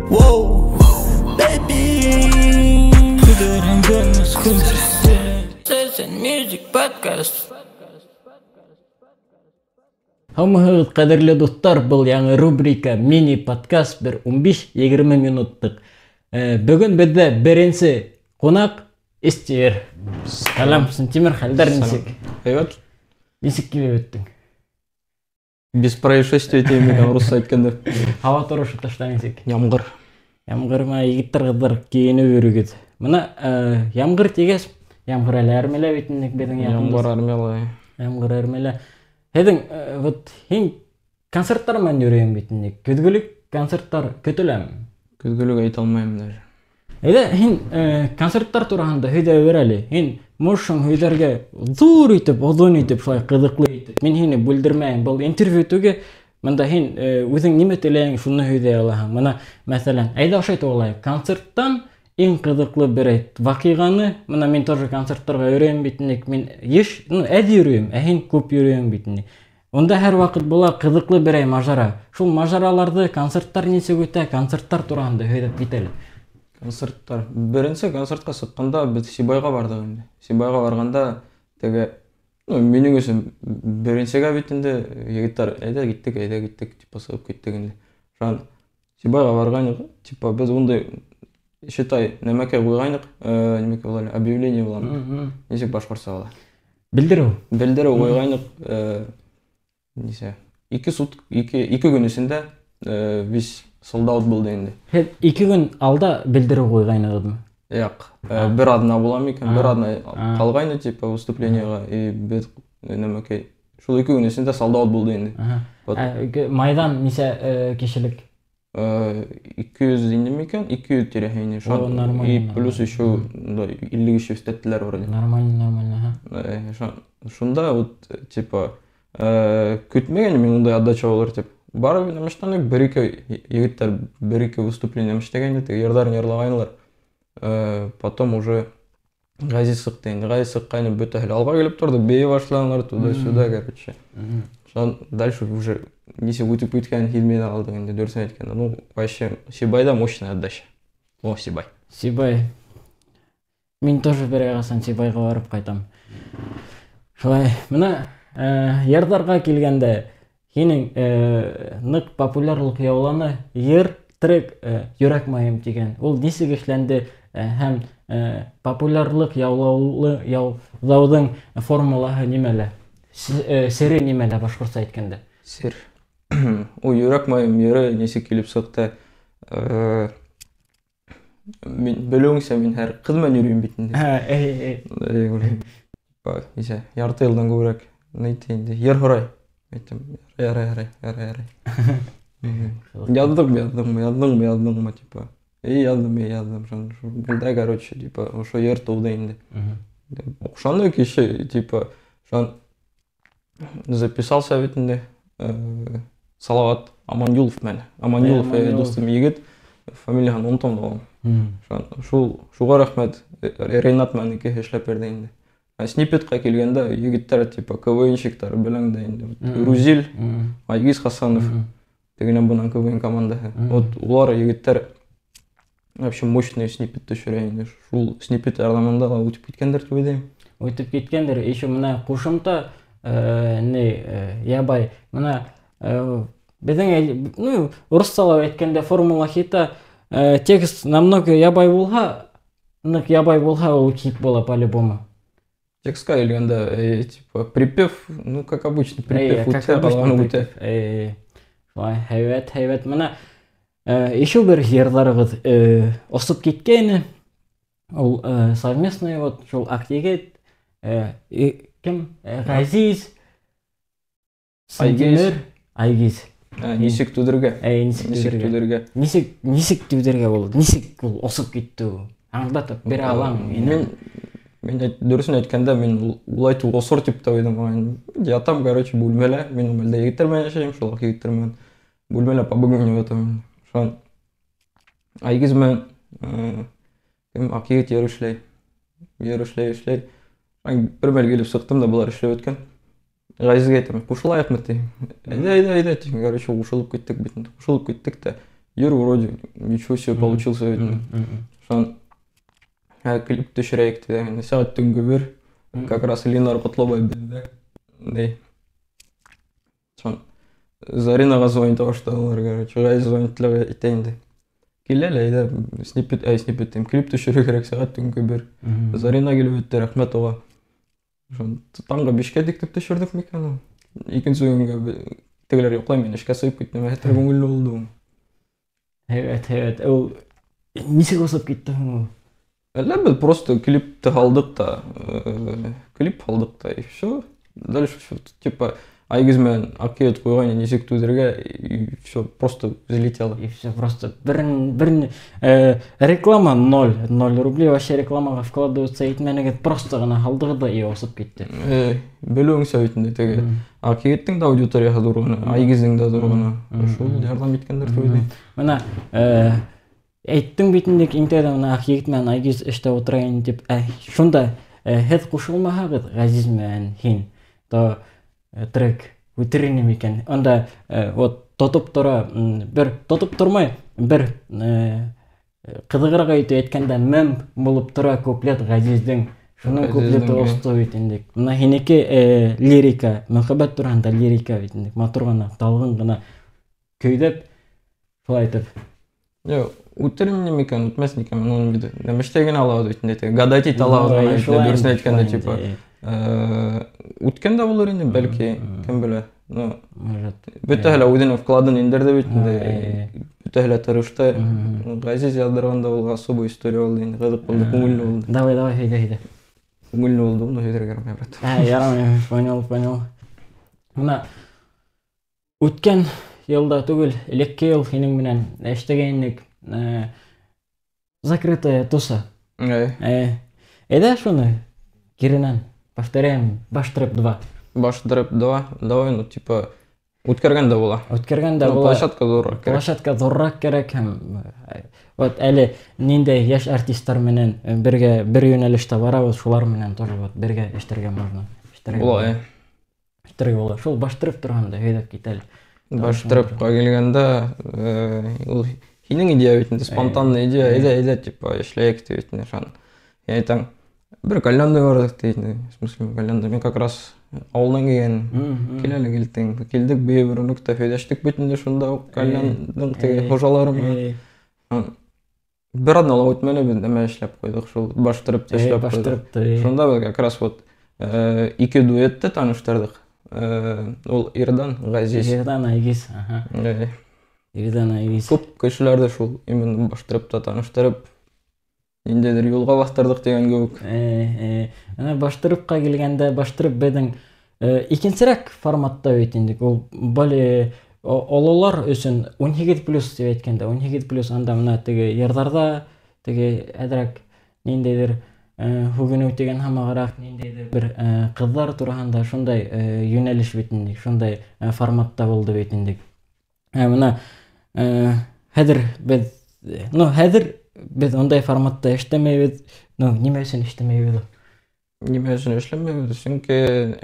Wow, baby. Session Music Podcast. Хаммағыз қадірлі достар, бұл яңы рубрика мини-подкаст бір 15-20 минуттық. Бүгін бізде бірінші қонақ Естер. Салам, Сантимир, халдар несек? Evet. Несек келе өттің? Без происшествий темеге орыс айтканда. Хава тұрушы ташта несек? Ямғыр. Ямғыр ма, егіттір қыдыр кейіні өрігеді. Мұна ямғыр тегес, ямғыр әлі әрмелі бетіндік бедің Ямғыр армелы. Ямғыр әрмелі. Хедің, вот, хен концерттар мән өрейін бетіндік. Көтгілік концерттар көтілем. Көзгөлік айта алмаймын даже. Эйда хин концерттар турасында хөйдө берели. Хин мошың хөйдөргө зур итеп, озон итеп, шулай кызыклы итеп. Мен хини билдирмейм. Бул интервьютуга мында хин өзүң неме телең шуны хөйдө аласың. Мына мәсәлән, айда ошойт олай. Концерттан эң кызыклы бир вакыйганы, мына мен тоже концерттарга өрөйм битинек. Мен еш, әди өрөйм, хин көп өрөйм битинек. Онда һәр вакыт була кызыклы бир мажара. Шул мажараларды концерттар несе өтә, концерттар турасында хөйдөп кители. Концерттар. Бірінші концертқа шыққанда біз Сибайға бардық енді. Сибайға барғанда теге менің өзім біріншіге бетінде егіттар айда кеттік типа сығып кеттік енді. Жан Сибайға барғанық, типа біз ондай шетай немеке қойғанық, немеке болали объявление боланы. Несек башқұрса бола. Білдіру қойғанық, несе 2 күн ішінде біз солдат болды енді. 2 күн алда билдирип койгайны дедим. Яқ, бір адына болам екен, бір адына қалғайны типа выступлениеға, и біз немеке шул 2 күн ішінде солдат болды енді. Майдан несе кишилик? 200 индем екен, 200 терехейни. И плюс еще 50 киши үстеттілер вроде. Нормально. Шунда вот типа күтмеген мен ондай отдача болар деп. Барып немештаны бір-екі егіттер бір-екі выступление немештеген еді, ердарын ерлағайнылар. Потом уже ғази сықты енді. Ғази сыққайны бөті әлі алға келіп тұрды, бейі башланылар туда-сюда, короче. Дальше уже несе өтіп өткен хилмені алдық енді, дөрсін еткенде. Ну, вообще, Сибайда мощная отдача. О, Сибай. Сибай. Мен тоже бір ағасан Сибайға барып қайтам. Шылай, мына ердарға келгенде Хенің нық популярлық яуланы ер трек «Йөрәк майым» деген. Ол несек эшләнде һәм популярлық яулаудың формулаһы немеле? Сере немеле башкортса әйткәндә? Сер. О, «Йөрәк майым» ері несек келіп сықты. Білуіңсе мен әр қызмен үрейім бетінде. Ярты елдан көрек. Ер құрай. Ярай. Яздым, типа. Яздым. Білді, короче, типа, ошо ер туылды енді. Ошаны кеше, типа, записался бетінде Салават Аманюлов мен. Аманюлов достым егет, фамилияны ұмытам болам. Шуға рахмет, Рейнат мәніке ешлеп берді енді. Снипетқа келгенде егіттер типа КВНщиктар біліңді енді. Рузиль, Айгиз Хасанов дегенен бұнан КВН командаһы. Вот олар егіттер вообще мощный снипет түшірейінді. Шул снипет әрламандаға өтіп кеткендер деп ойлаймын. Өтіп кеткендер. Еще мына қошымта ябай. Мына біздің орысшалап айткенде формула хита текст намного ябай болса, ол хит бола по-любому. Текстқа келгенде, типа, припев, ну, как обычно, припев өте, қалғаны өте. Хайвет. Мына, еще бір ердарығыз осып кеткені, ол совместный, вот, шол Ақтегет, кім? Ғазиз, Сантимир, Айгиз. Несек тудырға. Несек тудырға болды. Несек ол осып кетті. Аңдатып, бір алаң. Мен дөрісін әйткенде мен улайту осыр тип та ойдым. Ятам, короче, бөлмелі. Мен өмелде егіттермен яшайым, шолақ егіттермен. Бөлмелі по-бүгінге өтім. Шоң Айгизмен ақ егіт ерішлей. Бір мәл келіп сықтым да бұлар ішлеп өткен. Ғазизге айтам, қушылайық мұтты. Айда, короче, ұшылып кеттік бетін. Ұшылып кеттік та. Юр вроде ничего себе получился ведь. Шон клип төшірейік деген сағат түнгі бір как раз Ленар Құтлыбай білді. Дей. Шон Заринаға звонит баштадылар, короче, ғай звонитліға итейінді. Келелі, айда сниппет дейм, клип төшіру керек сағат түнгі бір. Зарина келіп өтті, рахмет оға. Шон таңға 5-ке диктіп төшірдік мекен. Екінші ойынға тегілер еқлай мен ішке сойып кеттім, әтір көңілі болды. Evet. O nesi kosap gitti onu? لا بل просто клип алдық та, и все. Дальше все, типа, айгізмен аккет қойған несек тудырға, и все, просто залетело. И все, просто реклама 0 рублей, вообще рекламаға вкладываться етменігет просто ғана алдығы да и осып кетті. Білуің сөйтінде теге, аккеттің да аудиторияға дұрғаны, айгіздің да дұрғаны, шол ярдам еткендер төйді. Мына, айттың бетіндек интерді мына ақиет мен айгіз ішті отырайын деп, шонда хет қошылмағағыд ғазиз мен хин, то трек өтірінем екен. Онда тотып тұрмай, бір қыдығырға үйті еткенде мәм болып тұра көплет ғазиздің, шының көплеті осты өйтіндік. Мына хенеке лирика, мұхабат тұрғанда лирика өйтіндік, матұрғана, талғын ғына көйдеп, солай айтып. Өтірінем екен, өтмесін екен, оның беді. Нәміштеген алауды өйтінде, гадайтит алауды дөрісін әйткенде, типа, өткен да болыр енді, бәлкі, кім білі. Бүті әлі өден вкладын ендерді өйтінде, бүті әлі тұрышты, ғазиз ялдырғанда ол особый история болды, енді ғадық болды, көңілі болды. Давай, хейді. Көңілі болды, оны өйдер керім, брат. Ярамай, понял. Мына, өткен елда түгіл, лекке ел хенің менен әштегенлік закрытая туса. Эда шуны киринен повторяем Баштрэп 2. Баштрэп 2, давай, ну типа өткерген да бола. Площадка зоррак керек һәм вот әле нинде яш артисттар менен бергә бер юнәлештә барабыз, шулар менен тоже вот бергә эштәргә можно. Була. Шул Баштрэп торганда һәйдәп китәл. Баштрэпка келгәндә ул хинең идея бит, спонтанная идея, әйдә типа эшләйек дип нишан. Я айтам, бер кальянда бар дип, в смысле кальянда, мен как раз ауылдан келген, келдік бейбір нүкті фейдәштік бетінде шында кальяндың теге қожаларым. Бір аднала өтмелі бен әмә эшләп қойдық, шул Баштрэпті эшләп қойдық. Шында біз как раз вот ике дуэтті таныштырдық. Ол Ирдан, Ғазиз. Ирдан, Айгиз. Көп кешелерді шул именно Баштрэпті таныштырып, ендедір юлға бастырдық деген көк. Баштрэпқа келгенде Баштрэп бедін икенсірек форматта өйтіндік. Ол бәлі олылар өсін 12 плюс деп еткенде. 12 плюс анда мұна теге ердарда, теге әдірек нендейдір хүгін өтеген хамағырақ, нендейдір бір қыздар тұрғанда шындай юнәліш бетіндік, шындай форматта болды бетіндік. Мұна әдір біз ондай форматта ештемейбіз, неме үшін ештемейбіз? Неме үшін ештемейбіз, çünkü,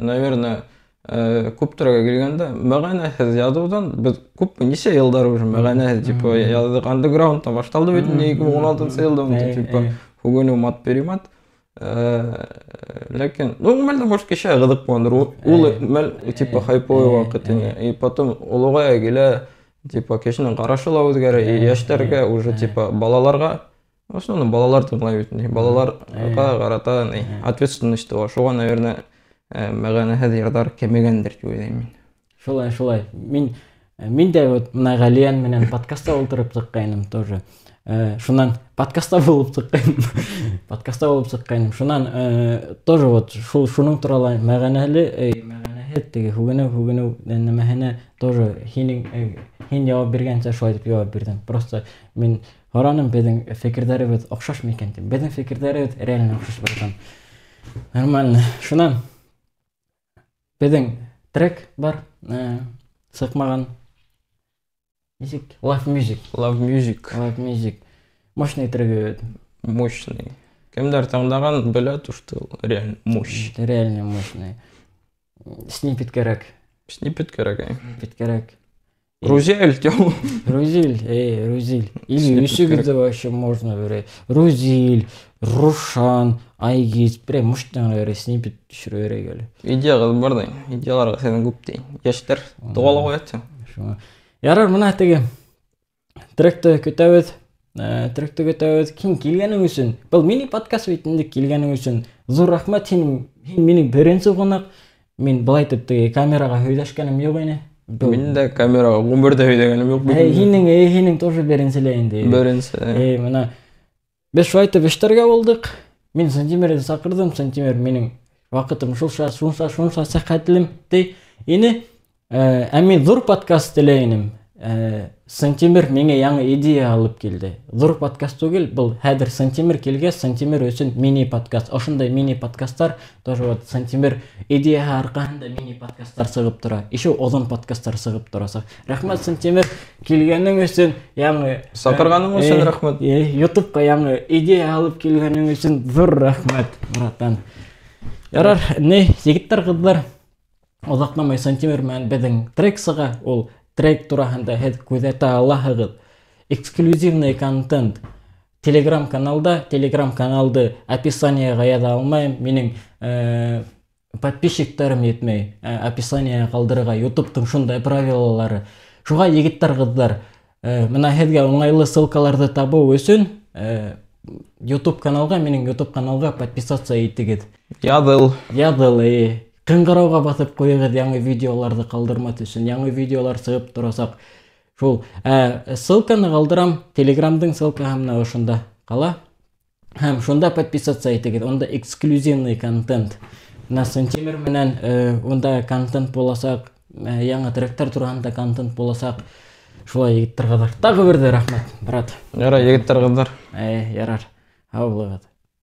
наверное, көп тұрға келгенде, маған әхіз ядудан, біз көп несе елдар уже, маған әхіз, типа, ядық андеграундта башталды бетінде 2016 елда, типа, хүгіні мат перемат. Ләкин, мәлді может кеше ғыдық боландыр, ол мәл, типа, хайповый вақытыне, и потом олуға әгелі, типа, кешінің қарашыл ауызгәрі, яштерге, уже, типа, балаларға, в основном балалар тыңлай бетінде, балаларға қарата ответственность var. Шоға, наверное, маған әхіз ердар кемегендер деп ойлаймын. Шолай. Мен де мына Ғалиян менен подкастта отырып шыққайным тоже. Шунан подкастта болып шыққайным. Шунан тоже вот шуның туралы маған әхіз теге хүгіну нәмәхіне тоже хин жауап бергенше шулай деп жауап бердім. Просто мен Хораным бедін фекірдері бет оқшаш мекен деп. Бедін фекірдері бет реально оқшаш бұрдан. Нормально. Шунан бедін трек бар, сықмаған. Несек? Love Music. Мощный трек бет. Мощный. Кемдер таңдаған білет, что реально мощь. Реально мощный. Сниппет керек. Сниппет керек. Рузель тем. Рузиль, Рузиль. Или үсігіді вообще можно бере. Рузиль, Рушан, Айгиз, прям мұштан бере снипет түшірі бере келі. Идея қылып бар да, идеяларға сенің көп дейін. Яштар туғалы қоятсың. Ярар мына теге тректі көтәует, кең келгенің үшін. Бұл мини подкаст бейтінде келгенің үшін. Зор рахмат, менің бірінші қонақ. Мен былай тіпті камераға өйдашканым yok ені. Мен де камераға 11-де өйдегенім жоқ. Хинің тоже біріншілейін дейді. Бірінші. Мына біз шуайты бештарға болдық. Мен Сантимерді сақырдым. Сантимер менің вақытым шунша сақатылым дей. Ені әмен зор подкаст тілейінім. Сантимер менге яңы идея алып келді. Зор подкаст түгел, бұл хәдір Сантимер келге, Сантимер өсін мини подкаст. Ошындай мини подкасттар, тоже вот Сантимер идея арқағында мини подкасттар сығып тұра. Еще озон подкасттар сығып тұрасақ. Рахмат Сантимер келгенің өсін яңы... Сақырғаның өсін рахмат. Ютубқа яңы идея алып келгенің өсін зор рахмат, Мұраттан. Ярар, егіттер қыздар, ұзақнамай Сантимер мән бәдің трек сыға, ол трек турасында һеҙ күҙәтә алаһығыҙ. Эксклюзивный контент Телеграм-каналды описаниеға яҙа алмайым. Минең подписчиктарым етмей. Описание ҡалдырырға YouTube-тың шундай правилалары. Шуға егеттәр ҡыҙҙар, мына һеҙгә уңайлы ссылкаларҙы табыу өсөн YouTube каналға, минең YouTube каналға подписаться итегеҙ. Яҙыл. Қыңғырауға басып қойығыз яңы видеоларды қалдырмат үшін. Яңы видеолар сығып тұрасақ. Шул ссылканы қалдырам. Телеграмдың ссылкаһы ошында қала. Һәм шунда подписаться итегеҙ. Онда эксклюзивный контент. Мына Сантимер менән онда контент буласак, яңы тректор тураһында контент буласак. Шулай егеттер ҡыҙҙар. Тағы берҙе рахмат, брат. Ярар, егеттер ҡыҙҙар. Ярар. Һаулығыҙ.